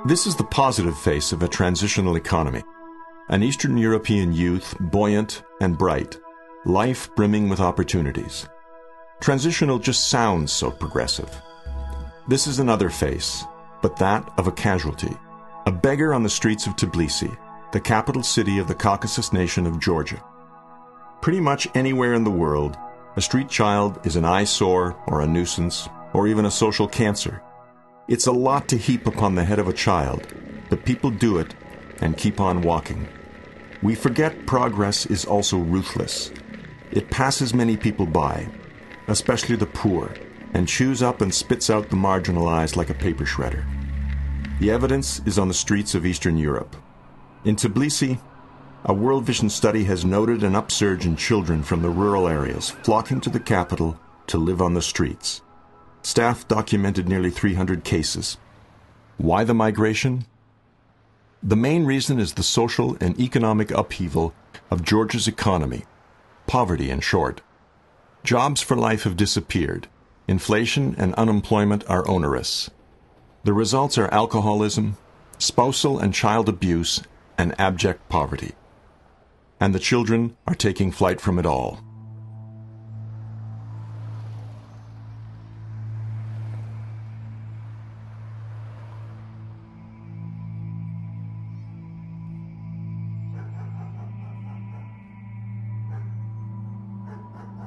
This is the positive face of a transitional economy. An Eastern European youth, buoyant and bright, life brimming with opportunities. Transitional just sounds so progressive. This is another face, but that of a casualty. A beggar on the streets of Tbilisi, the capital city of the Caucasus nation of Georgia. Pretty much anywhere in the world, a street child is an eyesore or a nuisance or even a social cancer. It's a lot to heap upon the head of a child, but people do it and keep on walking. We forget progress is also ruthless. It passes many people by, especially the poor, and chews up and spits out the marginalized like a paper shredder. The evidence is on the streets of Eastern Europe. In Tbilisi, a World Vision study has noted an upsurge in children from the rural areas flocking to the capital to live on the streets. Staff documented nearly 300 cases. Why the migration? The main reason is the social and economic upheaval of Georgia's economy. Poverty, in short. Jobs for life have disappeared. Inflation and unemployment are onerous. The results are alcoholism, spousal and child abuse, and abject poverty. And the children are taking flight from it all.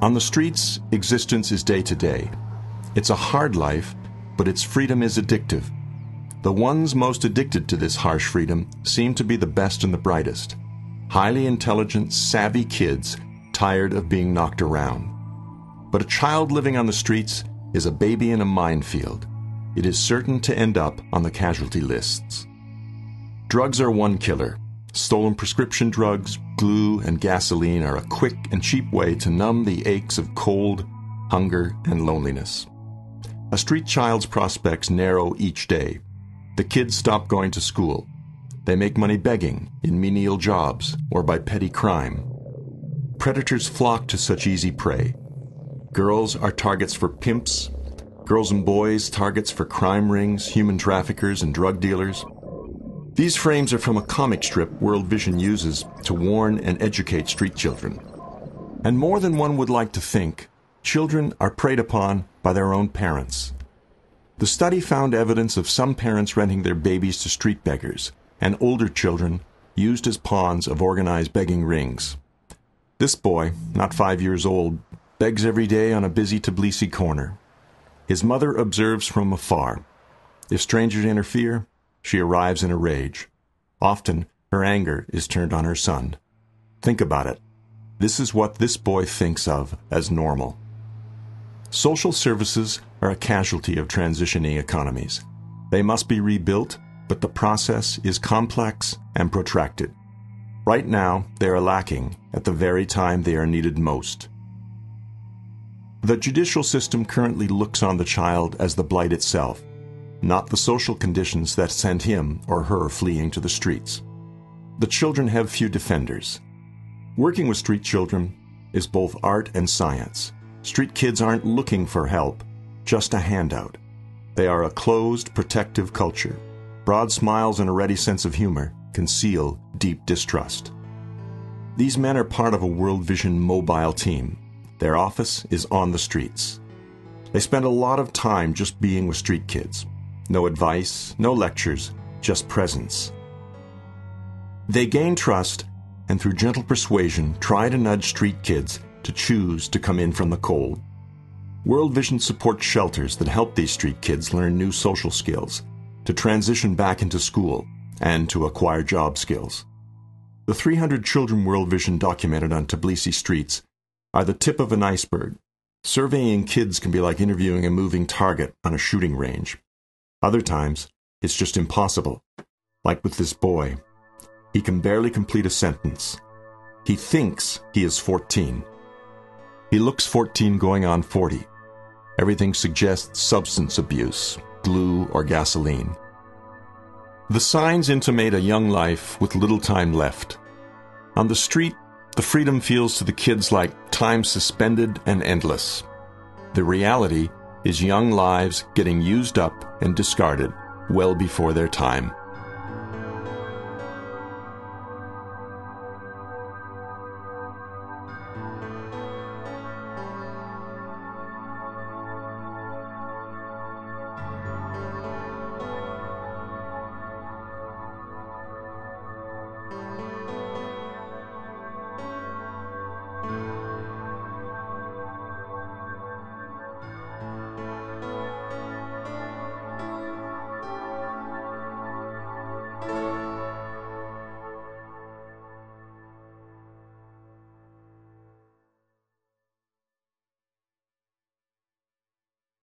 On the streets, existence is day to day. It's a hard life, but its freedom is addictive. The ones most addicted to this harsh freedom seem to be the best and the brightest. Highly intelligent, savvy kids tired of being knocked around. But a child living on the streets is a baby in a minefield. It is certain to end up on the casualty lists. Drugs are one killer. Stolen prescription drugs, glue, and gasoline are a quick and cheap way to numb the aches of cold, hunger, and loneliness. A street child's prospects narrow each day. The kids stop going to school. They make money begging, in menial jobs, or by petty crime. Predators flock to such easy prey. Girls are targets for pimps. Girls and boys targets for crime rings, human traffickers, and drug dealers. These frames are from a comic strip World Vision uses to warn and educate street children. And more than one would like to think, children are preyed upon by their own parents. The study found evidence of some parents renting their babies to street beggars, and older children used as pawns of organized begging rings. This boy, not 5 years old, begs every day on a busy Tbilisi corner. His mother observes from afar. If strangers interfere, she arrives in a rage. Often, her anger is turned on her son. Think about it. This is what this boy thinks of as normal. Social services are a casualty of transitioning economies. They must be rebuilt, but the process is complex and protracted. Right now, they are lacking at the very time they are needed most. The judicial system currently looks on the child as the blight itself, not the social conditions that send him or her fleeing to the streets. The children have few defenders. Working with street children is both art and science. Street kids aren't looking for help, just a handout. They are a closed, protective culture. Broad smiles and a ready sense of humor conceal deep distrust. These men are part of a World Vision mobile team. Their office is on the streets. They spend a lot of time just being with street kids. No advice, no lectures, just presence. They gain trust and through gentle persuasion try to nudge street kids to choose to come in from the cold. World Vision supports shelters that help these street kids learn new social skills, to transition back into school, and to acquire job skills. The 300 children World Vision documented on Tbilisi streets are the tip of an iceberg. Surveying kids can be like interviewing a moving target on a shooting range. Other times, it's just impossible. Like with this boy. He can barely complete a sentence. He thinks he is 14. He looks 14 going on 40. Everything suggests substance abuse, glue or gasoline. The signs intimate a young life with little time left. On the street, the freedom feels to the kids like time suspended and endless. The reality is young lives getting used up and discarded well before their time.